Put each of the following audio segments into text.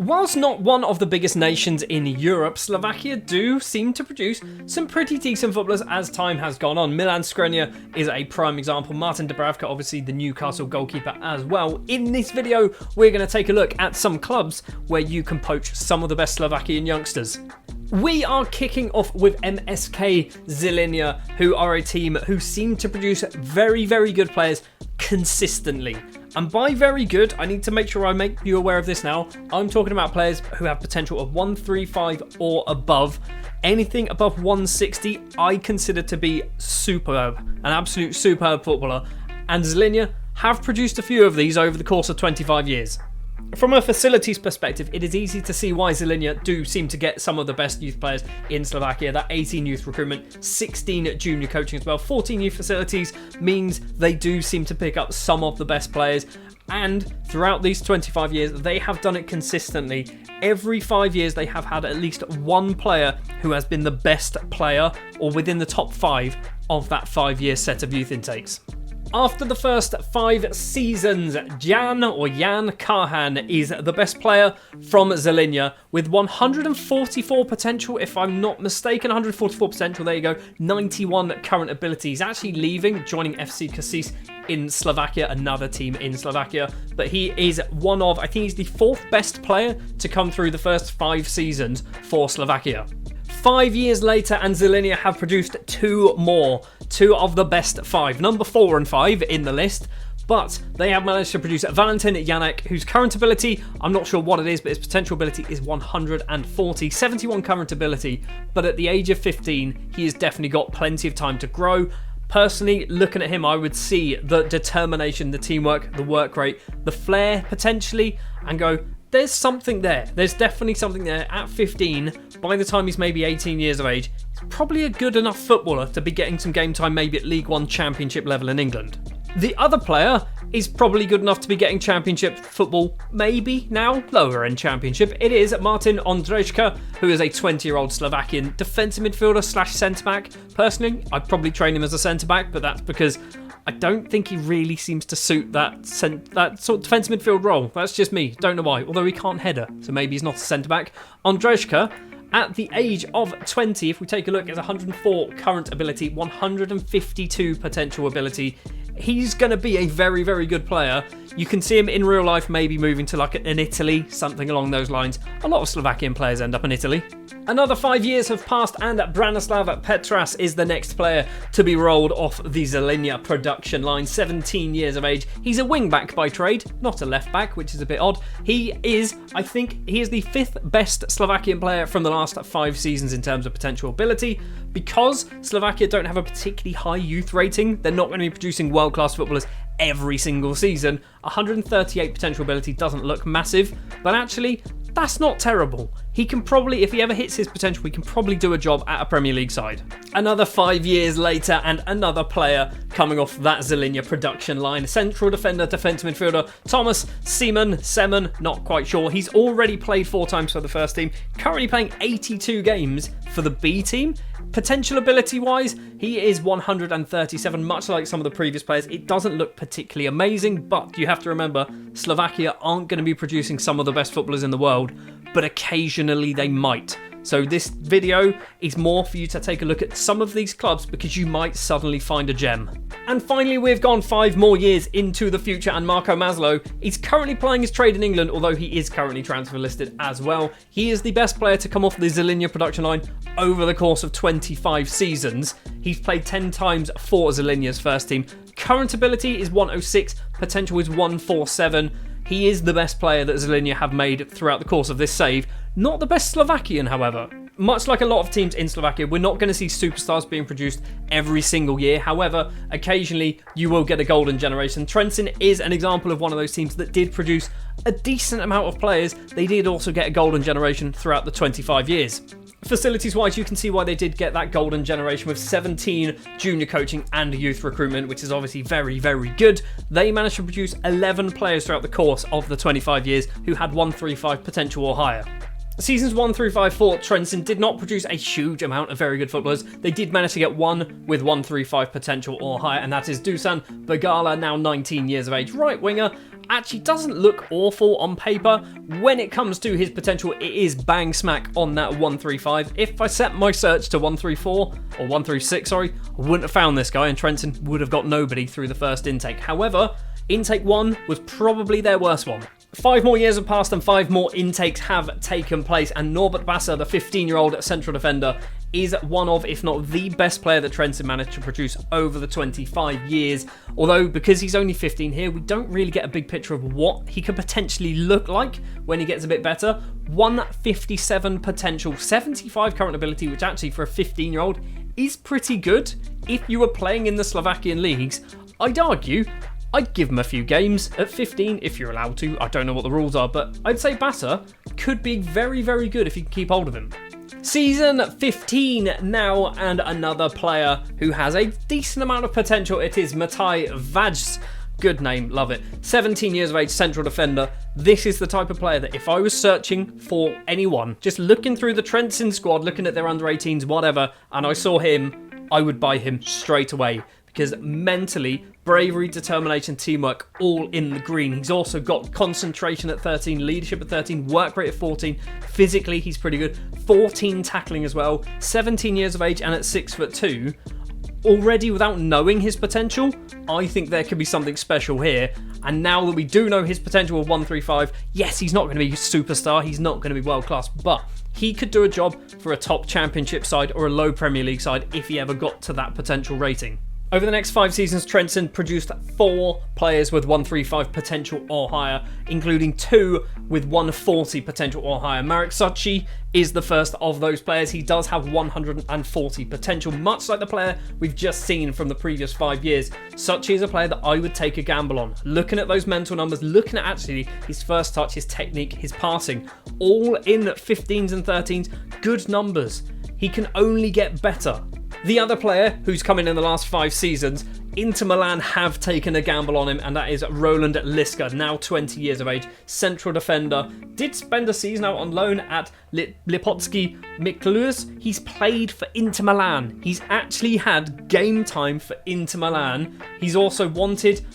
Whilst not one of the biggest nations in Europe, Slovakia do seem to produce some pretty decent footballers as time has gone on. Milan Skriniar is a prime example. Martin Dubravka, obviously the Newcastle goalkeeper as well. In this video, we're going to take a look at some clubs where you can poach some of the best Slovakian youngsters. We are kicking off with MSK Žilinka, who are a team who seem to produce very, very good players consistently. And by very good, I need to make sure I make you aware of this now. I'm talking about players who have potential of 135 or above. Anything above 160, I consider to be superb, an absolute superb footballer. And Žilinka have produced a few of these over the course of 25 years. From a facilities perspective, it is easy to see why Žilinka do seem to get some of the best youth players in Slovakia. That 18 youth recruitment, 16 junior coaching as well, 14 youth facilities means they do seem to pick up some of the best players. And throughout these 25 years, they have done it consistently. Every 5 years, they have had at least one player who has been the best player or within the top 5 of that 5-year set of youth intakes. After the first 5 seasons, Jan Kahan is the best player from Žilinka with 144 potential, if I'm not mistaken. 144 potential, there you go. 91 current ability. He's actually leaving, joining FC Košice in Slovakia, another team in Slovakia. But he is one of, I think he's the 4th best player to come through the first 5 seasons for Slovakia. 5 years later, and Žilinka have produced 2 more. 2 of the best 5. Number 4 and 5 in the list. But they have managed to produce Valentin Janek, whose current ability, I'm not sure what it is, but his potential ability is 140. 71 current ability. But at the age of 15, he has definitely got plenty of time to grow. Personally, looking at him, I would see the determination, the teamwork, the work rate, the flair potentially, and go, there's something there. There's definitely something there. At 15, by the time he's maybe 18 years of age, he's probably a good enough footballer to be getting some game time maybe at League One Championship level in England. The other player is probably good enough to be getting Championship football, maybe now, lower end Championship. It is Martin Ondrejka, who is a 20-year-old Slovakian defensive midfielder / centre-back. Personally, I'd probably train him as a centre-back, but that's because I don't think he really seems to suit that sort of defensive midfield role. That's just me. Don't know why. Although he can't header, so maybe he's not a centre-back. Ondrejka, at the age of 20, if we take a look, is 104 current ability, 152 potential ability. He's going to be a very, very good player. You can see him in real life maybe moving to like an Italy, something along those lines. A lot of Slovakian players end up in Italy. Another 5 years have passed and Branislav Petras is the next player to be rolled off the Žilinka production line. 17 years of age. He's a wing-back by trade, not a left-back, which is a bit odd. I think he is the 5th best Slovakian player from the last 5 seasons in terms of potential ability. Because Slovakia don't have a particularly high youth rating, they're not going to be producing world-class footballers every single season. 138 potential ability doesn't look massive, but actually, that's not terrible. He can probably, if he ever hits his potential, he can probably do a job at a Premier League side. Another 5 years later, and another player coming off that Žilinka production line. Central defender, defensive midfielder, Thomas Seaman, not quite sure. He's already played 4 times for the first team, currently playing 82 games for the B team. Potential ability-wise, he is 137, much like some of the previous players. It doesn't look particularly amazing, but you have to remember, Slovakia aren't going to be producing some of the best footballers in the world, but occasionally they might. So this video is more for you to take a look at some of these clubs because you might suddenly find a gem. And finally, we've gone 5 more years into the future, and Marco Maslow is currently playing his trade in England, although he is currently transfer listed as well. He is the best player to come off the Žilinka production line over the course of 25 seasons. He's played 10 times for Žilinka's first team. Current ability is 106, potential is 147. He is the best player that Žilinka have made throughout the course of this save. Not the best Slovakian, however. Much like a lot of teams in Slovakia, we're not going to see superstars being produced every single year. However, occasionally you will get a golden generation. Trenčín is an example of one of those teams that did produce a decent amount of players. They did also get a golden generation throughout the 25 years. Facilities-wise, you can see why they did get that golden generation with 17 junior coaching and youth recruitment, which is obviously very, very good. They managed to produce 11 players throughout the course of the 25 years who had 135 potential or higher. Seasons 1 through 5 for Trenčín did not produce a huge amount of very good footballers. They did manage to get one with 135 potential or higher, and that is Dusan Bagala, now 19 years of age, right winger. actually doesn't look awful on paper. When it comes to his potential, it is bang smack on that 135. If I set my search to 134, or 136, sorry, I wouldn't have found this guy, and Trenton would have got nobody through the first intake. However, intake 1 was probably their worst one. 5 more years have passed and 5 more intakes have taken place, and Norbert Basser, the 15-year-old central defender, is one of, if not the best player that Trenton managed to produce over the 25 years. Although, because he's only 15 here, we don't really get a big picture of what he could potentially look like when he gets a bit better. 157 potential, 75 current ability, which actually for a 15-year-old is pretty good. If you were playing in the Slovakian leagues, I'd argue I'd give him a few games at 15 if you're allowed to. I don't know what the rules are, but I'd say Basser could be very, very good if you can keep hold of him. Season 15 now, and another player who has a decent amount of potential. It is Mataj Vajs. Good name, love it. 17 years of age, central defender. This is the type of player that if I was searching for anyone, just looking through the Trenton squad, looking at their under 18s, whatever, and I saw him, I would buy him straight away. Because mentally, bravery, determination, teamwork, all in the green. He's also got concentration at 13, leadership at 13, work rate at 14. Physically, he's pretty good. 14 tackling as well. 17 years of age and at 6'2". Already, without knowing his potential, I think there could be something special here. And now that we do know his potential of 135, yes, he's not going to be a superstar. He's not going to be world class, but he could do a job for a top championship side or a low Premier League side if he ever got to that potential rating. Over the next 5 seasons, Trenton produced 4 players with 135 potential or higher, including 2 with 140 potential or higher. Marek Suchi is the first of those players. He does have 140 potential, much like the player we've just seen from the previous 5 years. Suchi is a player that I would take a gamble on. Looking at those mental numbers, looking at actually his first touch, his technique, his passing, all in 15s and 13s, good numbers. He can only get better. The other player who's come in the last 5 seasons, Inter Milan have taken a gamble on him, and that is Roland Liska, now 20 years of age, central defender. Did spend a season out on loan at Lipotski Miklus. He's played for Inter Milan. He's actually had game time for Inter Milan. He's also wanted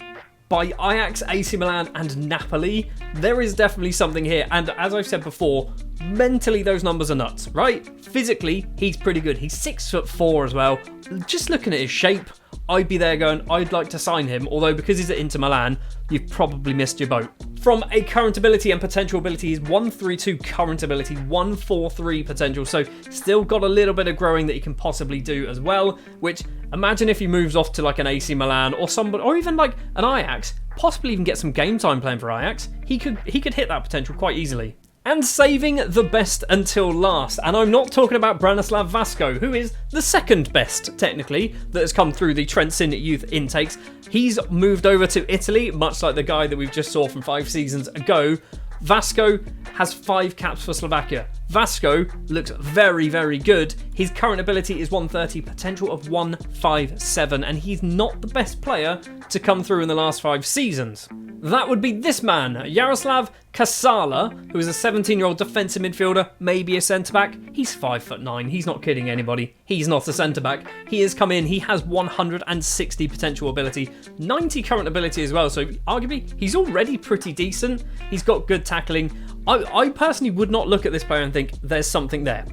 by Ajax, AC Milan and Napoli. There is definitely something here, and as I've said before, mentally those numbers are nuts, right? Physically, he's pretty good. He's 6'4" as well. Just looking at his shape, I'd be there going, I'd like to sign him, although because he's at Inter Milan, you've probably missed your boat. From a current ability and potential ability, he's 132 current ability, 143 potential, so still got a little bit of growing that he can possibly do as well, which imagine if he moves off to like an AC Milan or somebody, or even like an Ajax, possibly even get some game time playing for Ajax, he could hit that potential quite easily. And saving the best until last, and I'm not talking about Branislav Vasco, who is the second best, technically, that has come through the Trenton youth intakes. He's moved over to Italy, much like the guy that we've just saw from 5 seasons ago. Vasco has 5 caps for Slovakia. Vasco looks very, very good. His current ability is 130, potential of 157, and he's not the best player to come through in the last 5 seasons. That would be this man, Jaroslav Kasala, who is a 17-year-old defensive midfielder, maybe a centre-back. He's 5'9", he's not kidding anybody. He's not a centre-back. He has come in, he has 160 potential ability, 90 current ability as well, so arguably he's already pretty decent. He's got good tackling. I personally would not look at this player and think there's something there.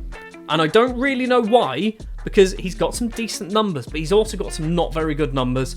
And I don't really know why, because he's got some decent numbers, but he's also got some not very good numbers.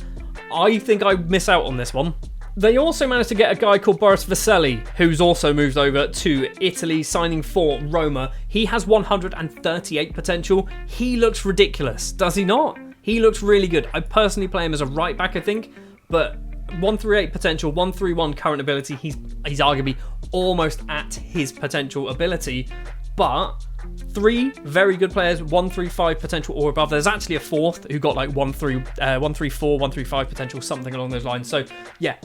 I think I miss out on this one. They also managed to get a guy called Boris Veseli, who's also moved over to Italy, signing for Roma. He has 138 potential. He looks ridiculous, does he not? He looks really good. I personally play him as a right back, I think, but 138 potential, 131 current ability. He's arguably almost at his potential ability, but 3 very good players, 135 potential or above. There's actually a 4th who got like 134, 135 potential, something along those lines. So yeah,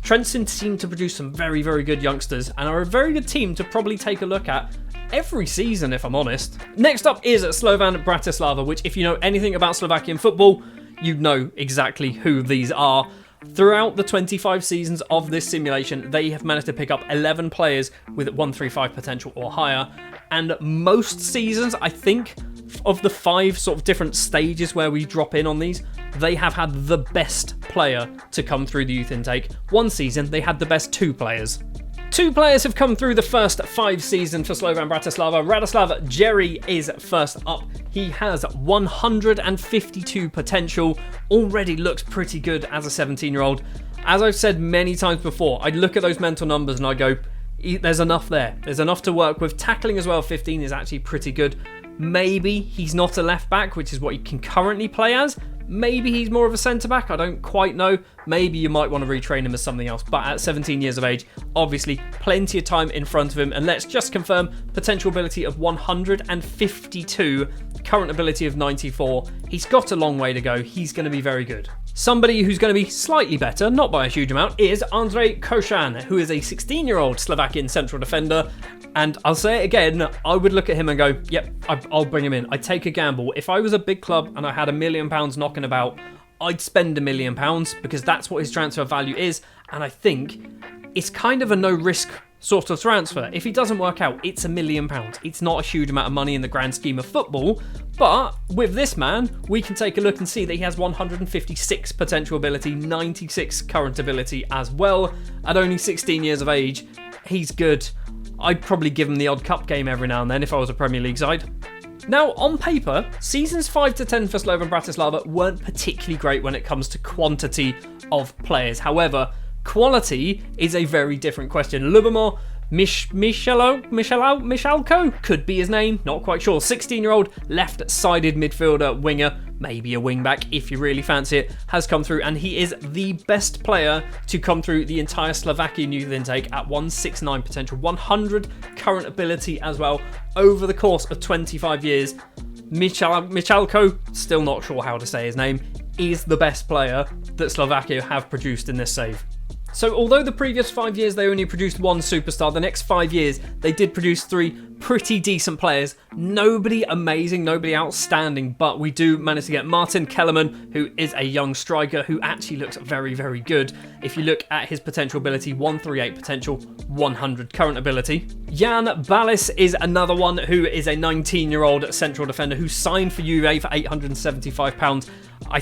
Trenton seem to produce some very, very good youngsters and are a very good team to probably take a look at every season, if I'm honest. Next up is Slovan Bratislava, which if you know anything about Slovakian football, you know exactly who these are. Throughout the 25 seasons of this simulation, they have managed to pick up 11 players with 135 potential or higher. And most seasons, I think, of the 5 sort of different stages where we drop in on these, they have had the best player to come through the youth intake. One season, they had the best 2 players. 2 players have come through the first 5 seasons for Slovan Bratislava. Radoslav Jerry is first up. He has 152 potential, already looks pretty good as a 17-year-old. As I've said many times before, I'd look at those mental numbers and I go, there's enough there. There's enough to work with. Tackling as well, 15 is actually pretty good. Maybe he's not a left back, which is what he can currently play as. Maybe he's more of a centre-back, I don't quite know. Maybe you might want to retrain him as something else. But at 17 years of age, obviously plenty of time in front of him. And let's just confirm, potential ability of 152, current ability of 94. He's got a long way to go. He's going to be very good. Somebody who's going to be slightly better, not by a huge amount, is Andrej Koshan, who is a 16-year-old Slovakian central defender. And I'll say it again, I would look at him and go, yep, I'll bring him in. I'd take a gamble. If I was a big club and I had £1 million knocking about, I'd spend £1 million because that's what his transfer value is. And I think it's kind of a no-risk sort of transfer. If he doesn't work out, it's £1 million. It's not a huge amount of money in the grand scheme of football. But with this man, we can take a look and see that he has 156 potential ability, 96 current ability as well. At only 16 years of age, he's good. I'd probably give him the odd cup game every now and then if I was a Premier League side. Now, on paper, seasons 5 to 10 for Slovan Bratislava weren't particularly great when it comes to quantity of players. However, quality is a very different question. Lubomir Michalko could be his name, not quite sure. 16-year-old left-sided midfielder, winger, maybe a wing-back if you really fancy it, has come through, and he is the best player to come through the entire Slovakian youth intake at 169 potential, 100 current ability as well over the course of 25 years. Michalko, still not sure how to say his name, is the best player that Slovakia have produced in this save. So although the previous 5 years they only produced 1 superstar, the next 5 years they did produce 3 pretty decent players. Nobody amazing, nobody outstanding, but we do manage to get Martin Kellerman, who is a young striker who actually looks very, very good. If you look at his potential ability, 138 potential, 100 current ability. Jan Ballis is another one who is a 19-year-old central defender who signed for Juve for £875. I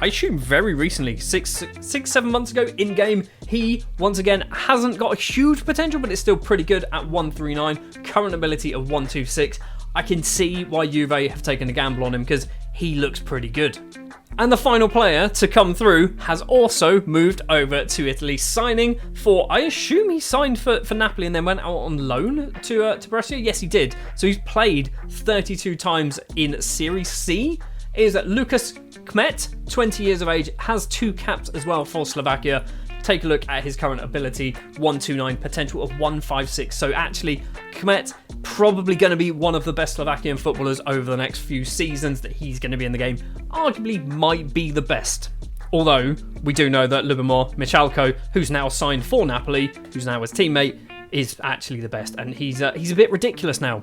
assume very recently, 6-7 months ago in game. He, once again, hasn't got a huge potential, but it's still pretty good at 139, current ability of 126. I can see why Juve have taken a gamble on him because he looks pretty good. And the final player to come through has also moved over to Italy, signing for, I assume he signed for Napoli and then went out on loan to Brescia. Yes, he did. So he's played 32 times in Serie C. Is Lukas Kmet, 20 years of age, has 2 caps as well for Slovakia. Take a look at his current ability, 129, potential of 156. So actually, Kmet probably going to be one of the best Slovakian footballers over the next few seasons that he's going to be in the game. Arguably might be the best. Although, we do know that Lubomir Michalko, who's now signed for Napoli, who's now his teammate, is actually the best. And he's a bit ridiculous now.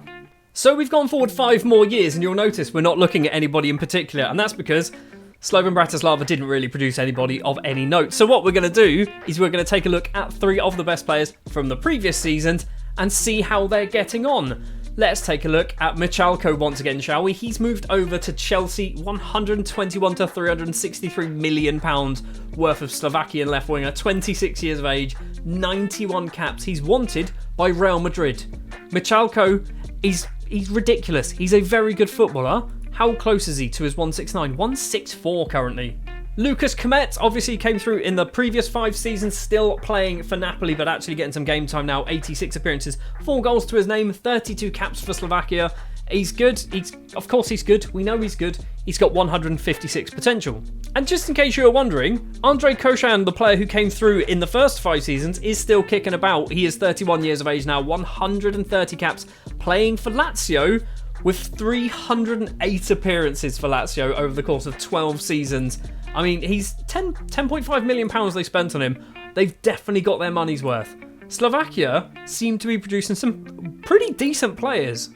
So we've gone forward 5 more years, and you'll notice we're not looking at anybody in particular, and that's because Slovan Bratislava didn't really produce anybody of any note. So what we're going to do is we're going to take a look at 3 of the best players from the previous seasons and see how they're getting on. Let's take a look at Michalko once again, shall we? He's moved over to Chelsea, 121 to 363 million pounds worth of Slovakian left winger, 26 years of age, 91 caps. He's wanted by Real Madrid. Michalko, he's ridiculous. He's a very good footballer. How close is he to his 169? 164 currently. Lukas Kmet obviously came through in the previous 5 seasons, still playing for Napoli, but actually getting some game time now. 86 appearances, 4 goals to his name, 32 caps for Slovakia. He's good. Of course he's good. We know he's good. He's got 156 potential. And just in case you were wondering, Andrej Koshan, the player who came through in the first 5 seasons, is still kicking about. He is 31 years of age now, 130 caps, playing for Lazio with 308 appearances for Lazio over the course of 12 seasons. I mean, he's 10.5 million pounds they spent on him. They've definitely got their money's worth. Slovakia seem to be producing some pretty decent players.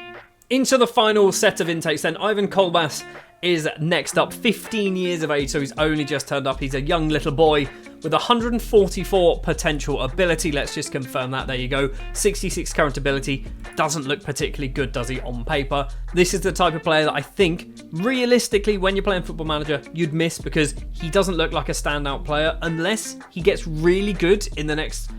Into the final set of intakes then, Ivan Kolbas is next up, 15 years of age, so he's only just turned up. He's a young little boy, with 144 potential ability. Let's just confirm that. There you go. 66 current ability. Doesn't look particularly good, does he, on paper? This is the type of player that I think, realistically, when you're playing Football Manager, you'd miss because he doesn't look like a standout player unless he gets really good in the next,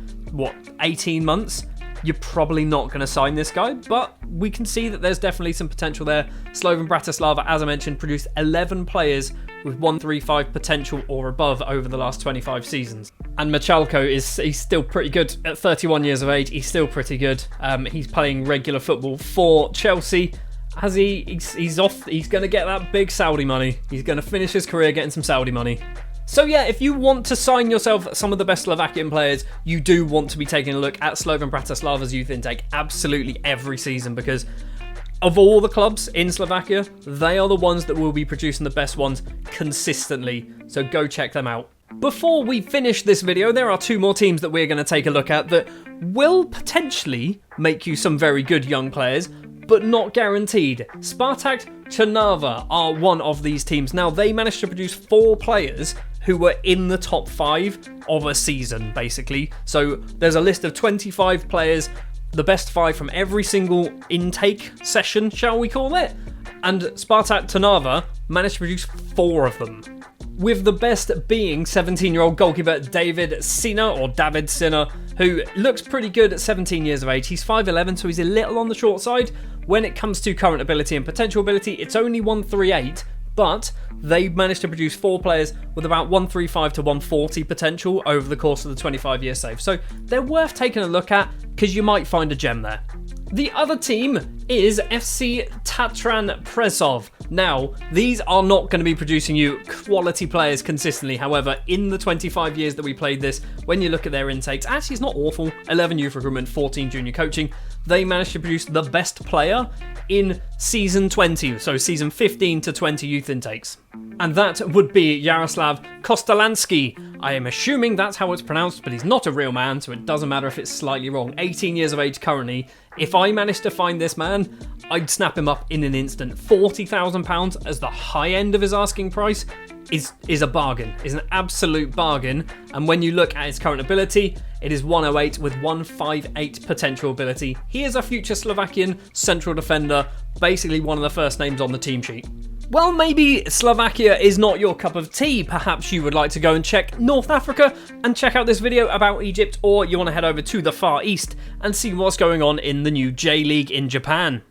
18 months. You're probably not going to sign this guy, but we can see that there's definitely some potential there. Slovan Bratislava, as I mentioned, produced 11 players with 135 potential or above over the last 25 seasons. And Michalko he's still pretty good at 31 years of age. He's still pretty good. He's playing regular football for Chelsea. He's off. He's going to get that big Saudi money. He's going to finish his career getting some Saudi money. So yeah, if you want to sign yourself some of the best Slovakian players, you do want to be taking a look at Slovan Bratislava's youth intake absolutely every season, because of all the clubs in Slovakia, they are the ones that will be producing the best ones consistently. So go check them out. Before we finish this video, there are 2 more teams that we're going to take a look at that will potentially make you some very good young players, but not guaranteed. Spartak Trnava are one of these teams. Now, they managed to produce 4 players who were in the top 5 of a season, basically. So there's a list of 25 players, the best 5 from every single intake session, shall we call it? And Spartak Trnava managed to produce 4 of them, with the best being 17-year-old goalkeeper David Sinner, who looks pretty good at 17 years of age. He's 5'11", so he's a little on the short side. When it comes to current ability and potential ability, it's only 138, but they managed to produce 4 players with about 135 to 140 potential over the course of the 25-year save. So they're worth taking a look at, because you might find a gem there. The other team is FC Tatran Prešov. Now, these are not going to be producing you quality players consistently. However, in the 25 years that we played this, when you look at their intakes, actually it's not awful. 11 youth recruitment, 14 junior coaching. They managed to produce the best player in season 20, so season 15 to 20 youth intakes. And that would be Jaroslav Kostalansky. I am assuming that's how it's pronounced, but he's not a real man, so it doesn't matter if it's slightly wrong. 18 years of age currently. If I managed to find this man, I'd snap him up in an instant. £40,000 as the high end of his asking price is a bargain, is an absolute bargain. And when you look at his current ability, it is 108 with 158 potential ability. He is a future Slovakian central defender, basically one of the first names on the team sheet. Well, maybe Slovakia is not your cup of tea. Perhaps you would like to go and check North Africa and check out this video about Egypt, or you want to head over to the Far East and see what's going on in the new J-League in Japan.